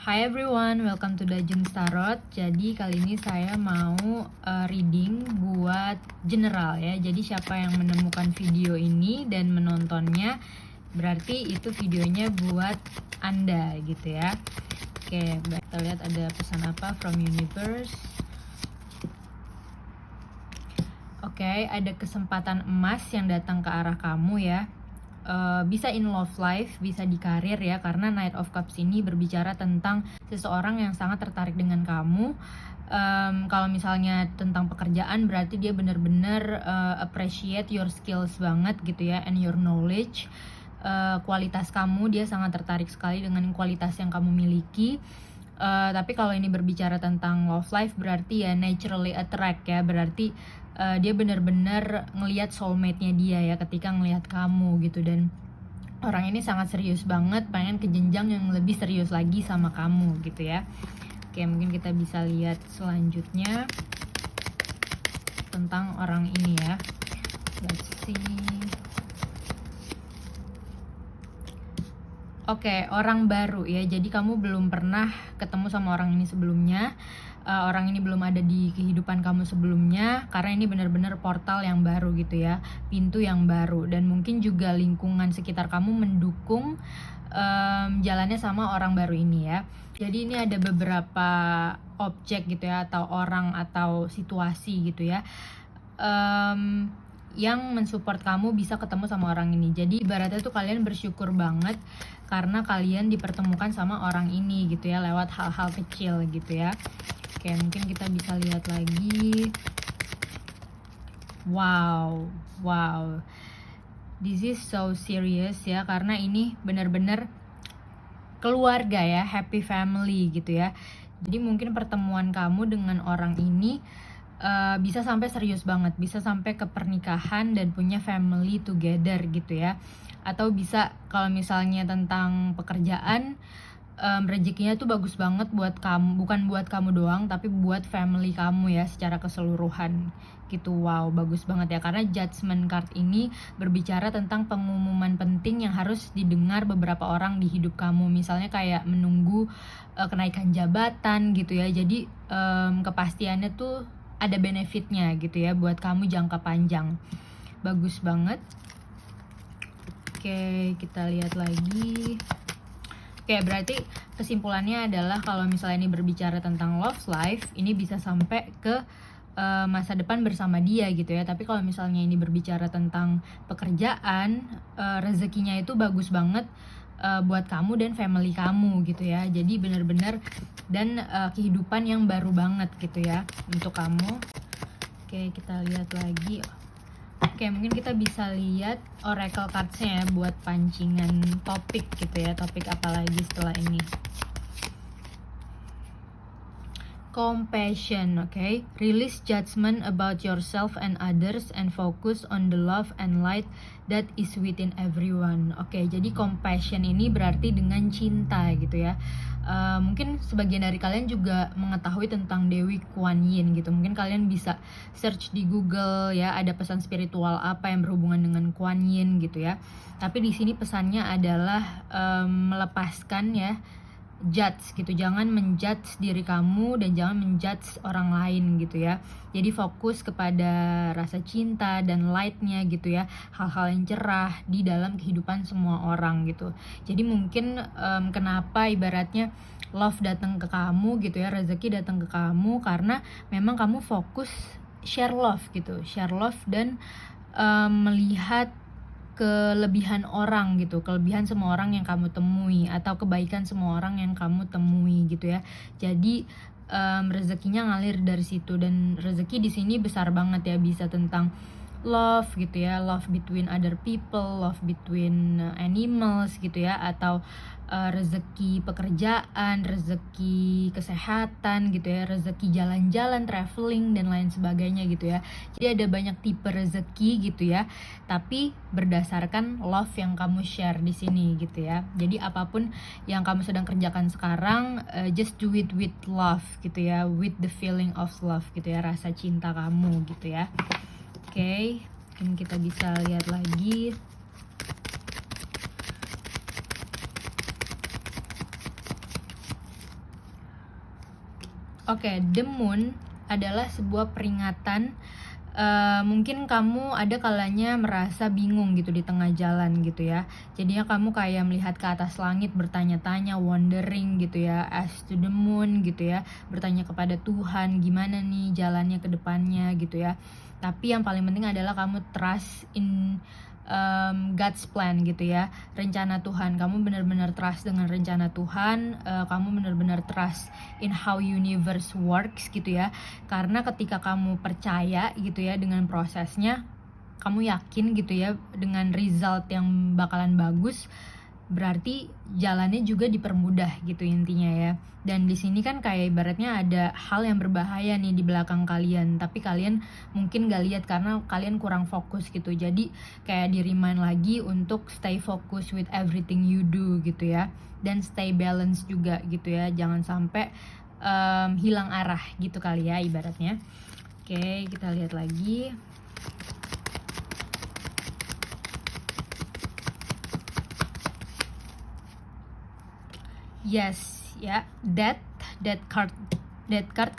Hi everyone, welcome to Dajun Tarot. Jadi kali ini saya mau reading buat general ya. Jadi siapa yang menemukan video ini dan menontonnya, berarti itu videonya buat Anda gitu ya. Oke, kita lihat ada pesan apa from universe. Oke, ada kesempatan emas yang datang ke arah kamu ya. Bisa in love life, bisa di karir ya, karena Knight of Cups ini berbicara tentang seseorang yang sangat tertarik dengan kamu. Kalau misalnya tentang pekerjaan, berarti dia benar-benar appreciate your skills banget gitu ya, and your knowledge. Kualitas kamu, dia sangat tertarik sekali dengan kualitas yang kamu miliki. Tapi kalau ini berbicara tentang love life, berarti ya naturally attract ya, berarti dia benar-benar ngelihat soulmate-nya dia ya ketika ngelihat kamu gitu, dan orang ini sangat serius banget, pengen ke jenjang yang lebih serius lagi sama kamu gitu ya. Oke, mungkin kita bisa lihat selanjutnya tentang orang ini ya. Let's see. Oke, orang baru ya. Jadi kamu belum pernah ketemu sama orang ini sebelumnya. Orang ini belum ada di kehidupan kamu sebelumnya, karena ini benar-benar portal yang baru gitu ya, pintu yang baru, dan mungkin juga lingkungan sekitar kamu mendukung jalannya sama orang baru ini ya. Jadi ini ada beberapa objek gitu ya, atau orang atau situasi gitu ya, yang mensupport kamu bisa ketemu sama orang ini. Jadi ibaratnya tuh kalian bersyukur banget karena kalian dipertemukan sama orang ini gitu ya, lewat hal-hal kecil gitu ya. Oke, mungkin kita bisa lihat lagi. Wow, this is so serious ya, karena ini benar-benar keluarga ya, happy family gitu ya. Jadi mungkin pertemuan kamu dengan orang ini bisa sampai serius banget, bisa sampai ke pernikahan dan punya family together gitu ya. Atau bisa kalau misalnya tentang pekerjaan, rezekinya tuh bagus banget buat kamu, bukan buat kamu doang tapi buat family kamu ya secara keseluruhan gitu. Wow, bagus banget ya, karena Judgment card ini berbicara tentang pengumuman penting yang harus didengar beberapa orang di hidup kamu, misalnya kayak menunggu kenaikan jabatan gitu ya. Jadi kepastiannya tuh ada benefitnya gitu ya buat kamu jangka panjang. Bagus banget. Oke, kita lihat lagi. Oke, berarti kesimpulannya adalah kalau misalnya ini berbicara tentang love life, ini bisa sampai ke masa depan bersama dia gitu ya. Tapi kalau misalnya ini berbicara tentang pekerjaan, rezekinya itu bagus banget buat kamu dan family kamu gitu ya. Jadi benar-benar dan kehidupan yang baru banget gitu ya untuk kamu. Oke, kita lihat lagi. Oke, mungkin kita bisa lihat oracle cards-nya ya buat pancingan topik gitu ya. Topik apa lagi setelah ini? Compassion, okay? Release judgment about yourself and others and focus on the love and light that is within everyone. Oke, jadi compassion ini berarti dengan cinta gitu ya. Mungkin sebagian dari kalian juga mengetahui tentang Dewi Kuan Yin gitu. Mungkin kalian bisa search di Google ya, ada pesan spiritual apa yang berhubungan dengan Kuan Yin gitu ya. Tapi di sini pesannya adalah melepaskan ya judge gitu, jangan menjudge diri kamu dan jangan menjudge orang lain gitu ya. Jadi fokus kepada rasa cinta dan lightnya gitu ya, hal-hal yang cerah di dalam kehidupan semua orang gitu. Jadi mungkin kenapa ibaratnya love datang ke kamu gitu ya, rezeki datang ke kamu karena memang kamu fokus share love gitu, share love dan melihat kelebihan orang gitu, kelebihan semua orang yang kamu temui atau kebaikan semua orang yang kamu temui gitu ya. Jadi rezekinya ngalir dari situ, dan rezeki di sini besar banget ya, bisa tentang love gitu ya, love between other people, love between animals gitu ya, atau rezeki pekerjaan, rezeki kesehatan gitu ya, rezeki jalan-jalan, traveling dan lain sebagainya gitu ya. Jadi ada banyak tipe rezeki gitu ya, tapi berdasarkan love yang kamu share di sini gitu ya. Jadi apapun yang kamu sedang kerjakan sekarang, just do it with love gitu ya, with the feeling of love gitu ya, rasa cinta kamu gitu ya. Oke, mungkin kita bisa lihat lagi. Oke, the moon adalah sebuah peringatan. Mungkin kamu ada kalanya merasa bingung gitu di tengah jalan gitu ya. Jadinya kamu kayak melihat ke atas langit, bertanya-tanya, wondering gitu ya, as to the moon gitu ya, bertanya kepada Tuhan gimana nih jalannya ke depannya gitu ya. Tapi yang paling penting adalah kamu trust in God's plan gitu ya, rencana Tuhan. Kamu benar-benar trust dengan rencana Tuhan, kamu benar-benar trust in how universe works gitu ya. Karena ketika kamu percaya gitu ya dengan prosesnya, kamu yakin gitu ya dengan result yang bakalan bagus, berarti jalannya juga dipermudah gitu intinya ya. Dan di sini kan kayak ibaratnya ada hal yang berbahaya nih di belakang kalian, tapi kalian mungkin gak lihat karena kalian kurang fokus gitu. Jadi kayak di remind lagi untuk stay focus with everything you do gitu ya, dan stay balance juga gitu ya, jangan sampai hilang arah gitu kali ya ibaratnya. Oke, kita lihat lagi. Yes, ya, that card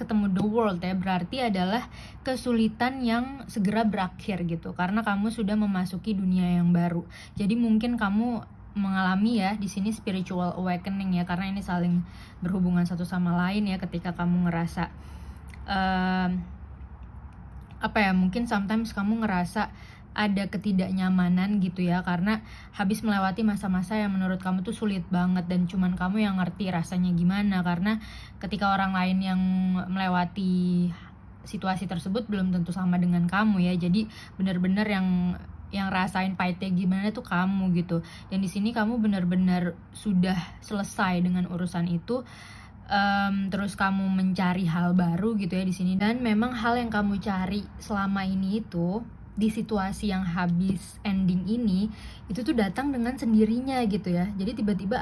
ketemu the world ya, berarti adalah kesulitan yang segera berakhir gitu, karena kamu sudah memasuki dunia yang baru. Jadi mungkin kamu mengalami ya di sini spiritual awakening ya, karena ini saling berhubungan satu sama lain ya. Ketika kamu ngerasa mungkin sometimes kamu ngerasa ada ketidaknyamanan gitu ya, karena habis melewati masa-masa yang menurut kamu tuh sulit banget dan cuman kamu yang ngerti rasanya gimana. Karena ketika orang lain yang melewati situasi tersebut belum tentu sama dengan kamu ya. Jadi benar-benar yang rasain pahitnya gimana tuh kamu gitu. Dan di sini kamu benar-benar sudah selesai dengan urusan itu. Terus kamu mencari hal baru gitu ya di sini, dan memang hal yang kamu cari selama ini itu di situasi yang habis ending ini itu tuh datang dengan sendirinya gitu ya. Jadi tiba-tiba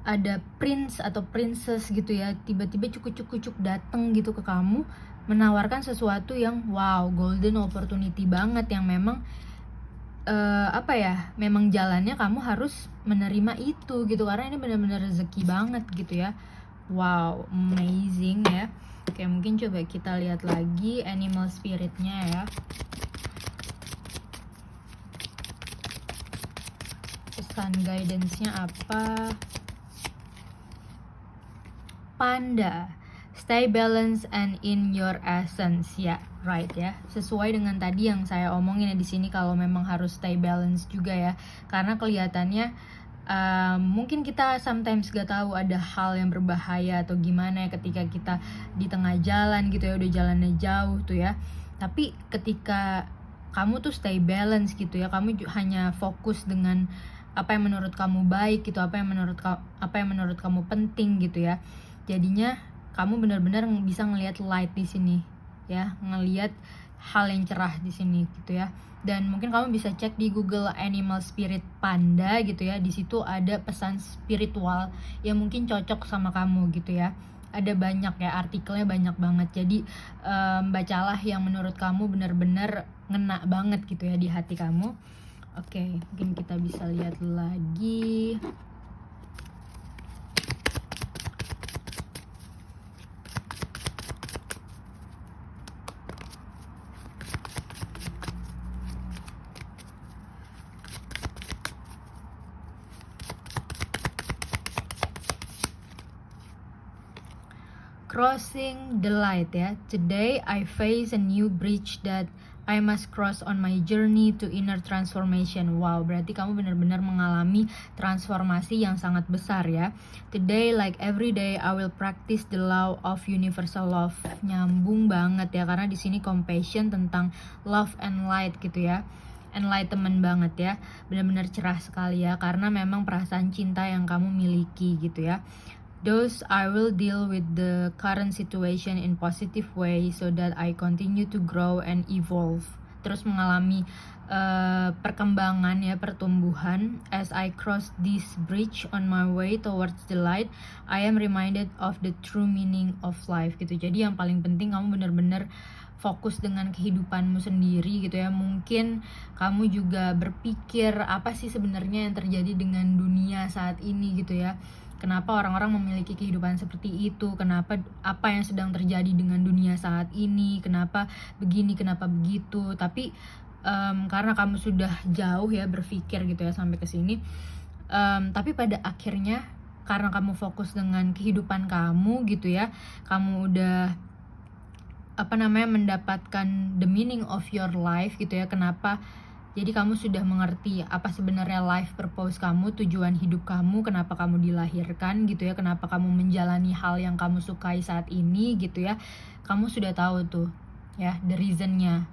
ada prince atau princess gitu ya, tiba-tiba cukup datang gitu ke kamu, menawarkan sesuatu yang wow, golden opportunity banget, yang memang memang jalannya kamu harus menerima itu gitu, karena ini benar-benar rezeki banget gitu ya. Wow, amazing ya. Oke, mungkin coba kita lihat lagi animal spiritnya ya. Pesan guidance-nya apa? Panda, stay balanced and in your essence ya, right ya. Sesuai dengan tadi yang saya omongin ya di sini, kalau memang harus stay balanced juga ya, karena kelihatannya mungkin kita sometimes gak tahu ada hal yang berbahaya atau gimana ya ketika kita di tengah jalan gitu ya, udah jalannya jauh tuh ya. Tapi ketika kamu tuh stay balance gitu ya, kamu hanya fokus dengan apa yang menurut kamu baik gitu, apa yang menurut kamu penting gitu ya. Jadinya kamu benar-benar bisa ngelihat light di sini ya, ngelihat hal yang cerah di sini gitu ya. Dan mungkin kamu bisa cek di Google Animal Spirit Panda gitu ya. Di situ ada pesan spiritual yang mungkin cocok sama kamu gitu ya. Ada banyak ya, artikelnya banyak banget. Jadi bacalah yang menurut kamu benar-benar ngena banget gitu ya di hati kamu. Oke, mungkin kita bisa lihat lagi. Crossing the light ya. Today I face a new bridge that I must cross on my journey to inner transformation. Wow, berarti kamu benar-benar mengalami transformasi yang sangat besar ya. Today like every day I will practice the law of universal love. Nyambung banget ya, karena di sini compassion tentang love and light gitu ya. Enlightenment banget ya, benar-benar cerah sekali ya, karena memang perasaan cinta yang kamu miliki gitu ya. Thus, I will deal with the current situation in positive way so that I continue to grow and evolve. Terus mengalami perkembangan ya, pertumbuhan. As I cross this bridge on my way towards the light, I am reminded of the true meaning of life gitu. Jadi yang paling penting kamu benar-benar fokus dengan kehidupanmu sendiri gitu ya. Mungkin kamu juga berpikir apa sih sebenarnya yang terjadi dengan dunia saat ini gitu ya. kenapa orang-orang memiliki kehidupan seperti itu, kenapa apa yang sedang terjadi dengan dunia saat ini, kenapa begini, kenapa begitu. Tapi karena kamu sudah jauh ya berpikir gitu ya sampai ke sini, tapi pada akhirnya karena kamu fokus dengan kehidupan kamu gitu ya, kamu udah mendapatkan the meaning of your life gitu ya. Kenapa, jadi kamu sudah mengerti apa sebenarnya life purpose kamu, tujuan hidup kamu, kenapa kamu dilahirkan gitu ya, kenapa kamu menjalani hal yang kamu sukai saat ini gitu ya. Kamu sudah tahu tuh ya the reasonnya,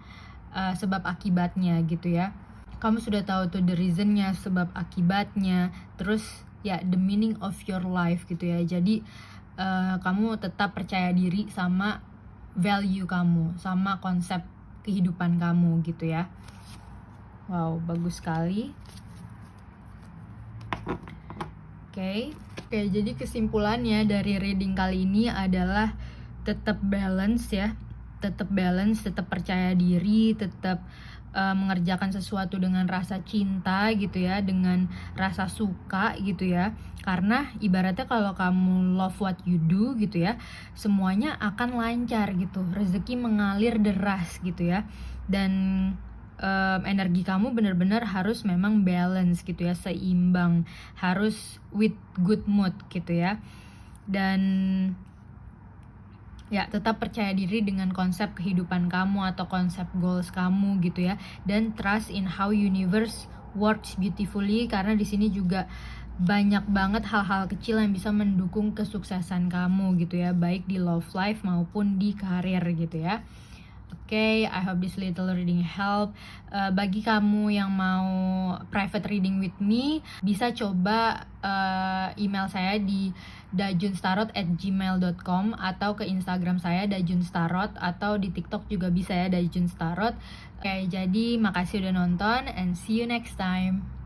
sebab akibatnya gitu ya. Kamu sudah tahu tuh the reasonnya, sebab akibatnya, terus ya the meaning of your life gitu ya. Jadi kamu tetap percaya diri sama value kamu, sama konsep kehidupan kamu gitu ya. Wow, bagus sekali. Oke, jadi kesimpulannya dari reading kali ini adalah tetap balance ya, tetap balance, tetap percaya diri, tetap mengerjakan sesuatu dengan rasa cinta gitu ya, dengan rasa suka gitu ya. Karena ibaratnya kalau kamu love what you do gitu ya, semuanya akan lancar gitu, rezeki mengalir deras gitu ya. Dan energi kamu benar-benar harus memang balance gitu ya, seimbang, harus with good mood gitu ya. Dan ya tetap percaya diri dengan konsep kehidupan kamu atau konsep goals kamu gitu ya, dan trust in how universe works beautifully, karena di sini juga banyak banget hal-hal kecil yang bisa mendukung kesuksesan kamu gitu ya, baik di love life maupun di karir gitu ya. Oke, I hope this little reading help. Bagi kamu yang mau private reading with me, bisa coba email saya di dajunstarot@gmail.com atau ke Instagram saya dajunstarot, atau di TikTok juga bisa ya dajunstarot. Oke, jadi makasih udah nonton and see you next time.